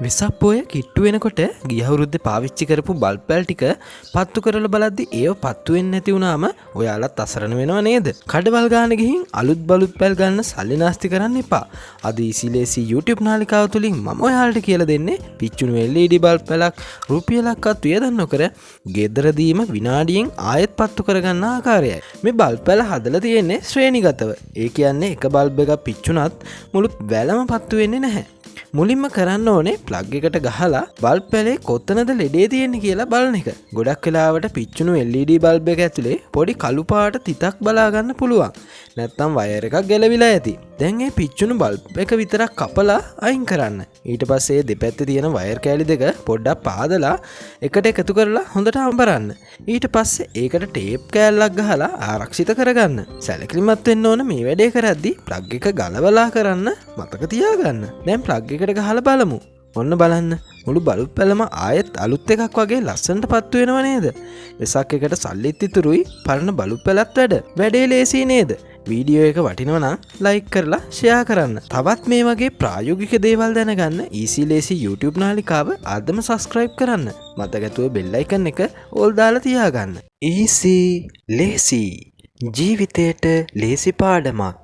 වෙසක් පොය කිට්ටු වෙනකොට ගිය අවුරුද්දේ පාවිච්චි කරපු බල්බ් පැල් ටික පත්තු කරලා බලද්දි ඒව පත්තු වෙන්නේ නැති වුනාම ඔයාලත් අසරණ වෙනව නේද? කඩවල් ගාන ගිහින් අලුත් බල්බ් පැල් ගන්න සල්ලි නාස්ති කරන්න එපා. අද EasyLazy YouTube නාලිකාව තුලින් මම ඔයාලට කියලා දෙන්නේ පිච්චුණු LED බල්බ් පැලක් රුපියලක්වත් වියදම් නොකර ගෙදරදීම විනාඩියෙන් ආයෙත් පත්තු කරගන්න ආකාරයයි. මේ බල්බ් පැල හදලා තියෙන්නේ ශ්‍රේණිගතව. ඒ කියන්නේ එක බල්බ් එකක් පිච්චුණත් මුළු වැලම පත්තු වෙන්නේ නැහැ. මුලින්ම කරන්න ඕනේ ප්ලග් එකට ගහලා බල්බ් පැලේ කොතනද ලෙඩේ තියෙන්නේ කියලා බලන එක. ගොඩක් වෙලාවට පිච්චුණු LED බල්බ් එක ඇතුලේ පොඩි කළු පාට තිතක් බලා ගන්න පුළුවන්. නැත්තම් වයර් එකක් ගැලවිලා ඇති. දැන් මේ පිච්චුණු බල්බ් එක විතරක් කපලා අයින් කරන්න. ඊට පස්සේ දෙපැත්තේ තියෙන වයර් කෑලි දෙක පොඩ්ඩක් පාදලා එකට එකතු කරලා හොඳට අඹරන්න. ඊට පස්සේ ඒකට ටේප් කෑල්ලක් ගහලා ආරක්ෂිත කරගන්න. සැලකිලිමත් වෙන්න ඕන මේ වැඩේ කරද්දී ප්ලග් එක ගලවලා කරන්න මතක තියාගන්න. දැන් ප්ලග් එකට ගහලා බලමු. ඔන්න බලන්න මුළු බල්බ් පැලම ආයෙත් අලුත් එකක් වගේ ලස්සනට පත්තු වෙනව නේද? වෙසක් එකට සල්ලිත් ඉතුරුයි පරණ බල්බ් පැලත් වැඩේ ලේසි නේද? වීඩියෝ එක වටිනවා නම් ලයික් කරලා ෂෙයා කරන්න. තවත් මේ වගේ ප්‍රායෝගික දේවල් දැනගන්න EasyLazy YouTube නාලිකාව අදම subscribe කරන්න. මතකතුව bell icon එක ඕල් දාලා තියාගන්න. EasyLazy ජීවිතේට ලේසි පාඩමක්.